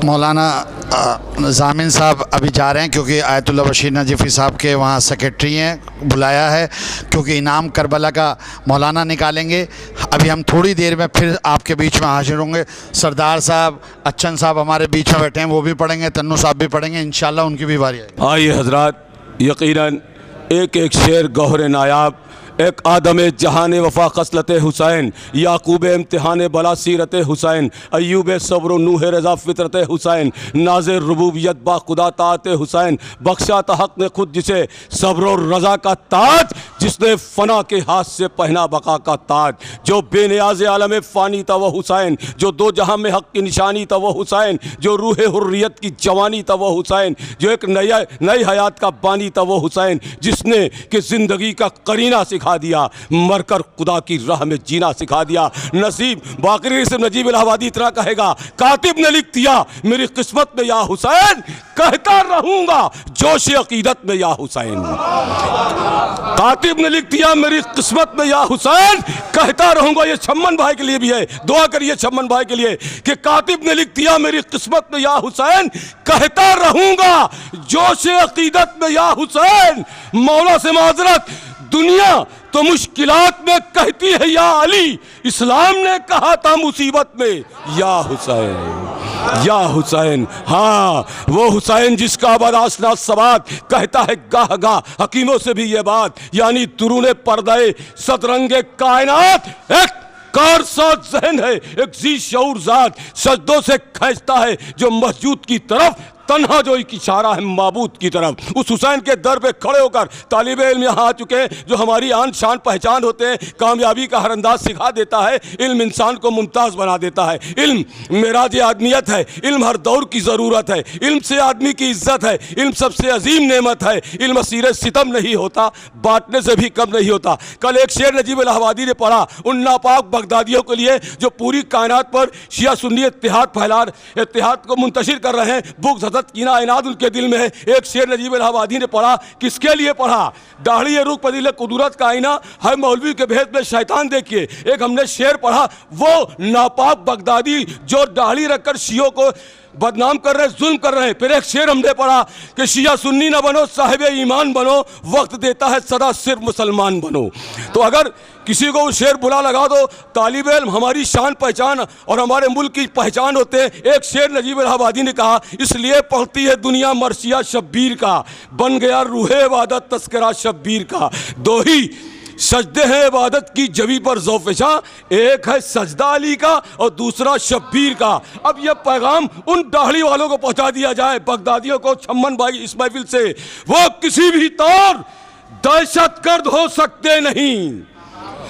मौलाना ज़ामिन साहब अभी जा रहे हैं क्योंकि आयतुल्लाह बशीर नजीफ़ी साहब के वहाँ सेक्रेटरी हैं, बुलाया है, क्योंकि इनाम करबला का मौलाना निकालेंगे। अभी हम थोड़ी देर में फिर आपके बीच में हाजिर होंगे। सरदार साहब, अच्छन साहब हमारे बीच में बैठे हैं, वो भी पढ़ेंगे, तन्नू साहब भी पढ़ेंगे, इंशाल्लाह उनकी भी बारी आएगी। आइए हजरात, यकीनन एक एक शेर गौहर नायाब, एक आदम जहान वफ़ा खसलत हुसैन, याकूब इम्तिहान बला सीरत हुसैन, अयूब सब्र नूह रज़ा फितरत हुसैन, नाज़िर रुबूबियत बा खुदा तात हुसैन, बख्शा तहक़ ने खुद जिसे सब्र और रज़ा का ताज, जिसने फ़ना के हाथ से पहना बका का ताज, जो बेनियाज़ आलम फ़ानी था वह हुसैन, जो दो जहां में हक़ की निशानी था वह हुसैन, जो रूह हुर्रियत की जवानी था वह हुसैन, जो एक नई हयात का बानी था वह हुसैन, जिसने कि ज़िंदगी का करीना सिखा दिया, मरकर खुदा की राह में जीना सिखा दिया। नसीब बाकरी से नजीब इलाहाबादी इतना कहेगा, कातिब ने लिख दिया मेरी किस्मत में या हुसैन, कहता रहूंगा जोश अकीदत में या हुसैन। कातिब ने लिख दिया मेरी किस्मत में या हुसैन, कहता रहूंगा। ये छम्मन भाई के लिए भी है, दुआ करिए छम्मन भाई के लिए कि कातिब ने लिख दिया मेरी किस्मत में या हुसैन, कहता रहूंगा जोश अकीदत में या हुसैन। मौला से माजरत, दुनिया तो मुश्किलात में कहती है या अली, इस्लाम ने कहा था मुसीबत में या हुसैन, या हुसैन। हाँ, वो हुसैन जिसका बदासना सवाद कहता है गाह गाह हकीमों से भी ये बात, यानी तुरूने पर्दे सतरंगे कायनात, एक कारसाज जहन है, एक जी शऊर ज़ात, सजदों से खींचता है जो मस्जिद की तरफ, तन्हा जो एक इशारा है माबूद की तरफ। उस हुसैन के दर पे खड़े होकर तालिब इल्म यहाँ आ चुके हैं, जो हमारी आन शान पहचान होते हैं। कामयाबी का हर अंदाज सिखा देता है, इल्म इंसान को मुमताज़ बना देता है। इल्म मेराज आदमियत है, इल्म हर दौर की ज़रूरत है, इल्म से आदमी की इज्जत है, इल्म सबसे अजीम नेमत है। इल्म असीर सितम नहीं होता, बांटने से भी कम नहीं होता। कल एक शेर नजीब इलाहाबादी ने पढ़ा उन नापाक बगदादियों के लिए जो पूरी कायनात पर शिया सुन्नी इत्तेहाद को मुंतशिर कर रहे हैं। बुग़्ज़ कीना इनाद उनके दिल में है। एक शेर नजीब इलाहाबादी ने पढ़ा, किसके लिए पढ़ा? दाढ़ी रुख पदील कुदरत का आईना है मौलवी के भेद में शैतान देखिए। एक हमने शेर पढ़ा, वो नापाक बगदादी जो दाढ़ी रखकर शियों को बदनाम कर रहे, जुल्म कर रहे हैं। फिर एक शेर हमने पढ़ा कि शिया सुन्नी ना बनो, साहिब ईमान बनो, वक्त देता है सदा सिर्फ मुसलमान बनो। तो अगर किसी को वो शेर बुरा लगा दो, तालिब इल्म हमारी शान पहचान और हमारे मुल्क की पहचान होते हैं। एक शेर नजीब इलाहाबादी ने कहा, इसलिए पढ़ती है दुनिया मरसिया शब्बीर का, बन गया रूहे इबादत तस्करा शब्बीर का। दो ही सजदे हैं इबादत की जबी पर ज़ौफ़िशा, एक है सजदा अली का और दूसरा शब्बीर का। अब यह पैगाम उन दाढ़ी वालों को पहुंचा दिया जाए, बगदादियों को, छम्मन भाई इस महफिल से, वो किसी भी तौर दहशतगर्द हो सकते नहीं,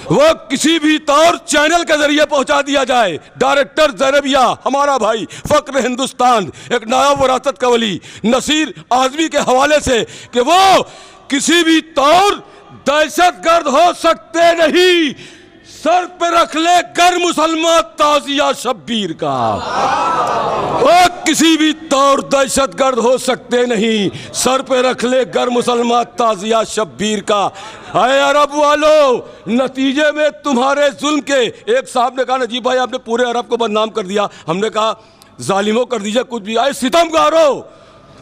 वो किसी भी तौर चैनल के जरिए पहुंचा दिया जाए। डायरेक्टर ज़ैनबिया हमारा भाई, फ़क्र हिंदुस्तान, एक नायाब विरासत का वली नसीर आज़मी के हवाले से कि वो किसी भी तौर दहशतगर्द हो सकते नहीं, सर पे रख ले गर मुसलमान ताजिया शब्बीर का। वो किसी भी तौर दहशतगर्द हो सकते नहीं, सर पे रख ले गर मुसलमान ताजिया शब्बीर का। अरे अरब वालों, नतीजे में तुम्हारे जुल्म के, एक साहब ने कहा नजीब भाई आपने पूरे अरब को बदनाम कर दिया। हमने कहा जालिमों कर दीजिए कुछ भी, आए सितमगारों,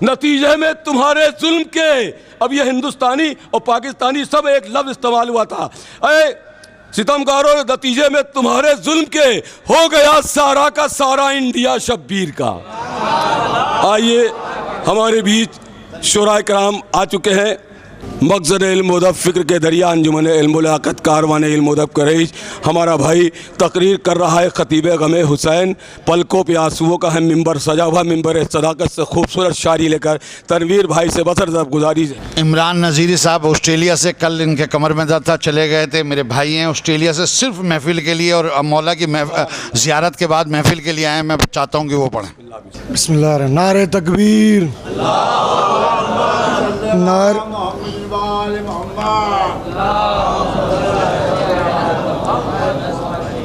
नतीजे में तुम्हारे जुल्म के। अब ये हिंदुस्तानी और पाकिस्तानी सब एक लफ्ज़ इस्तेमाल हुआ था, अरे सितमगारों, नतीजे में तुम्हारे जुल्म के हो गया सारा का सारा इंडिया शब्बीर का। आइए हमारे बीच शुराए कराम आ चुके हैं। मक़सद इल्म अदब फ़िक्र के दरिया अंजुमन इल्म मुलाक़त कारवान इल्म अदब का रईस हमारा भाई तकरीर कर रहा है। ख़तीब गमे हुसैन, पलकों पे आंसुओं का है मिंबर सजा हुआ, मिंबर सदाकत से खूबसूरत शायरी लेकर तनवीर भाई से बसर जब गुजारी। इमरान नज़ीरी साहब ऑस्ट्रेलिया से, कल इनके कमर में दर्द था, चले गए थे। मेरे भाई हैं ऑस्ट्रेलिया से, सिर्फ महफिल के लिए और मौला की ज़ियारत के बाद महफिल के लिए आए। मैं चाहता हूँ कि वो पढ़ें। बिस्मिल्लाह, नारे तकबीर,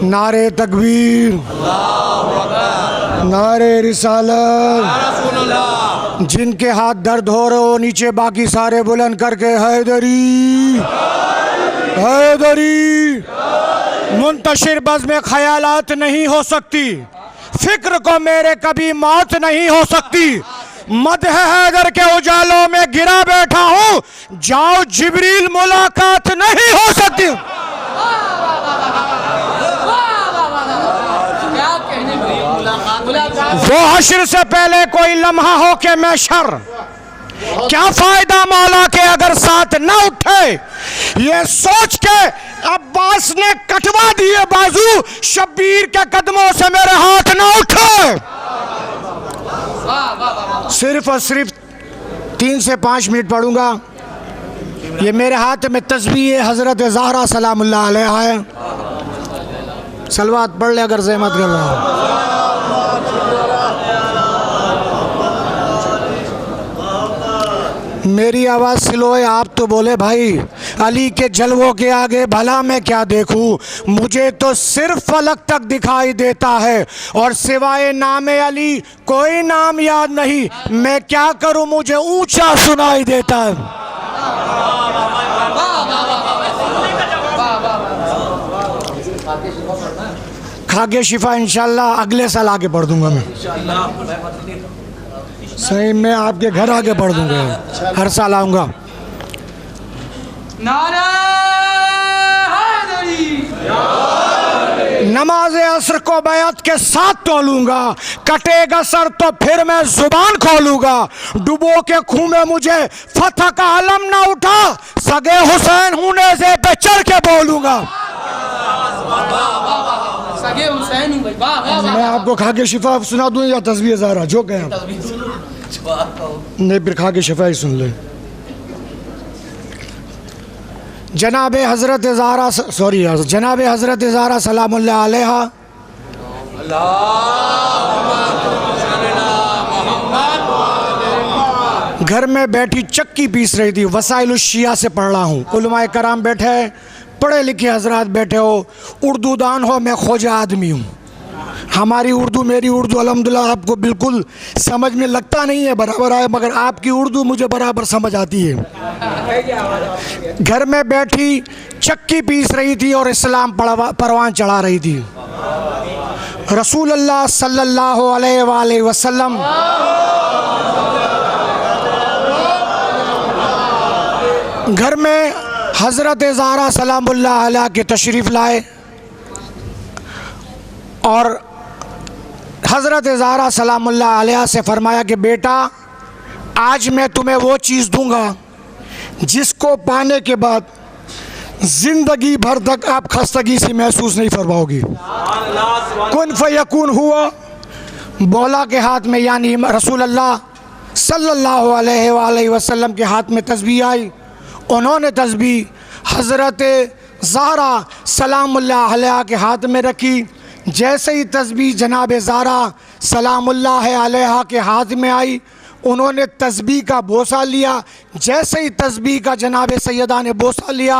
नारे तकबीर, नारे रिसालत। जिनके हाथ दर्द हो रहे हो नीचे, बाकी सारे बुलंद करके हैदरी हैदरी। मुंतशिर बज़्म में ख़यालात नहीं हो सकती, फिक्र को मेरे कभी मौत नहीं हो सकती। मदह हैदर के उजालों में गिरा बैठा हूं, जाओ जिब्रील मुलाकात नहीं हो सकती। वो हश्र से पहले कोई लम्हा हो के मैशर, क्या फायदा मौला के अगर साथ न उठे। ये सोच के अब्बास ने कटवा दिए बाजू, शब्बीर के कदमों से मेरे हाथ न उठे। सिर्फ और सिर्फ 3 से 5 मिनट पढ़ूंगा। ये मेरे हाथ में तस्बीह हजरत ज़हरा सलामुल्लाह अलैहा है। सलवात पढ़ ले अगर ज़हमत कर रहा हो। मेरी आवाज़ स्लो है, आप तो बोले भाई अली के जलवों के आगे भला मैं क्या देखूं। मुझे तो सिर्फ फलक तक दिखाई देता है और सिवाय नामे अली कोई नाम याद नहीं। मैं क्या करूं, मुझे ऊंचा सुनाई देता है। खाके शिफा इंशाल्लाह अगले साल आके पढ़ दूंगा मैं। सही में आपके घर आके पढ़ दूंगा, हर साल आऊंगा। नमाज असर को बैत के साथ तोलूंगा, कटेगा सर तो फिर मैं जुबान खोलूंगा। डुबो के खूह में मुझे फतह का अलम ना उठा, सगे हुसैन होने से पे चढ़ के बोलूंगा। मैं आपको खाके शिफा सुना दूं या तस्बीह ज़हरा, जो कहें। नहीं, फिर खाके शिफा ही सुन ले। जनाब हज़रत ज़हरा, सॉरी जनाब हज़रत ज़हरा सलामुल्लाह अलैहा घर में बैठी चक्की पीस रही थी। वसाइल शिया से पढ़ रहा हूँ। उलमाए कराम बैठे, पढ़े लिखे हजरात बैठे हो, उर्दू दान हो, मैं खोजा आदमी हूँ। हमारी उर्दू, मेरी उर्दू अल्हम्दुलिल्लाह आपको बिल्कुल समझ में लगता नहीं है बराबर है, मगर आपकी उर्दू मुझे बराबर समझ आती है। घर में बैठी चक्की पीस रही थी और इस्लाम परवान चढ़ा रही थी। रसूलुल्लाह सल्लल्लाहु अलैहि वसल्लम घर में हज़रत ज़हरा सलामुल्लाह अलैहा के तशरीफ़ लाए और हज़रत ज़हरा सलामुल्लाह अलैहा से फरमाया कि बेटा, आज मैं तुम्हें वो चीज़ दूंगा जिसको पाने के बाद ज़िंदगी भर तक आप खस्तगी सी महसूस नहीं फरमाओगी। कुन फयकून हुआ, मौला के हाथ में यानी रसूलुल्लाह सल्लल्लाहु अलैहि वसल्लम के हाथ में तस्बीह आई। उन्होंने तस्बीह हज़रत ज़हरा सलामुल्लाह अलैहा के हाथ में रखी। जैसे ही तस्बीह जनाब ज़हरा सलामुल्लाह अलैहा के हाथ में आई, उन्होंने तस्बीह का बोसा लिया। जैसे ही तस्बीह का जनाब सैयदा ने बोसा लिया,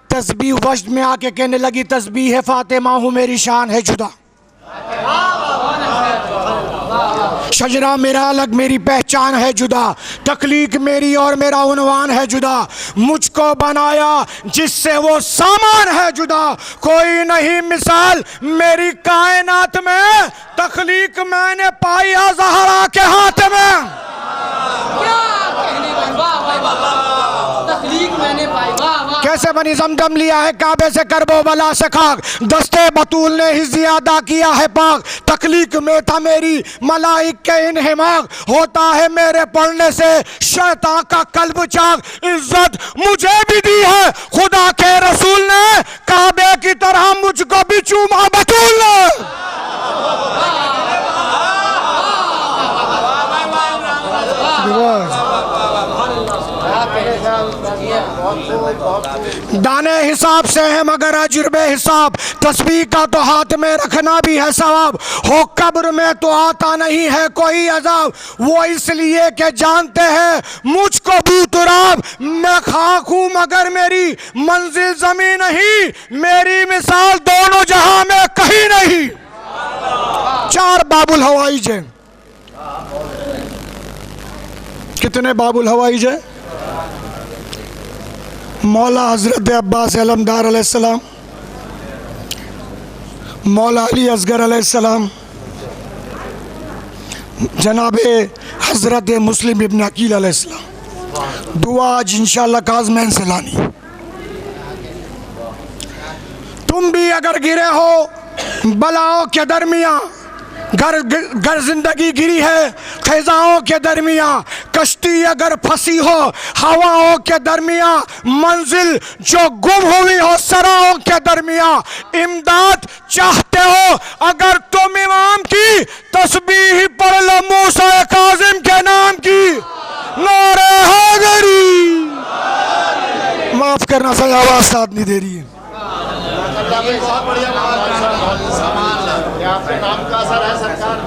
तस्बीह वजद में आके कहने लगी, तस्बीह है फ़ातिमा हूँ, मेरी शान है जुदा। शजरा मेरा अलग, मेरी पहचान है जुदा। तख्लीक मेरी और मेरा उन्वान है जुदा। मुझको बनाया जिससे वो सामान है जुदा। कोई नहीं मिसाल मेरी कायनात में, तख्लीक मैंने पाई है ज़हरा के हाथ में। कैसे बनी जमजम लिया है काबे से, करबो बला से खाक, दस्ते बतूल ने ही ज़ियादा किया है पाक। तख्लीक में था मेरी मलाइक के इन्हिमाक, होता है मेरे पढ़ने से शैतान का कल्ब चाक। इज्जत मुझे भी दी है खुदा के रसूल ने, काबे की तरह मुझको भी चूमा बतूल ने। दाने हिसाब से है मगर अजर हिसाब, तस्बीह का तो हाथ में रखना भी है सवाब। हो कब्र में तो आता नहीं है कोई अजाब, वो इसलिए कि जानते हैं मुझको भी तुराब। मैं खाक हूँ मगर मेरी मंजिल जमीन नहीं, मेरी मिसाल दोनों जहां में कहीं नहीं। 4 बाबुल हवाईज हैं। कितने बाबुल हवाईज हैं? मौला हज़रत अब्बास अलमदार अलैहिस्सलाम, मौला अली असगर अलैहिस्सलाम, जनाब हज़रत मुस्लिम इब्न अकील अलैहिस्सलाम। दुआ आज इंशाअल्लाह काज़मैन से लानी। तुम भी अगर गिरे हो बलाओं के दरमियाँ, घर जिंदगी गिरी है खिजाओं के दरमियाँ, कश्ती अगर फंसी हो हवाओं के दरमियाँ, मंजिल जो गुम हुई हो सराहों के दरमियाँ, इमदाद चाहते हो अगर तुम इमाम की तस्बीह पढ़ लो मूसा काजिम के नाम की। नारे हैदरी। माफ करना सही आवाज साथ नहीं दे रही है। बहुत बढ़िया, आपके नाम का असर है सरकार।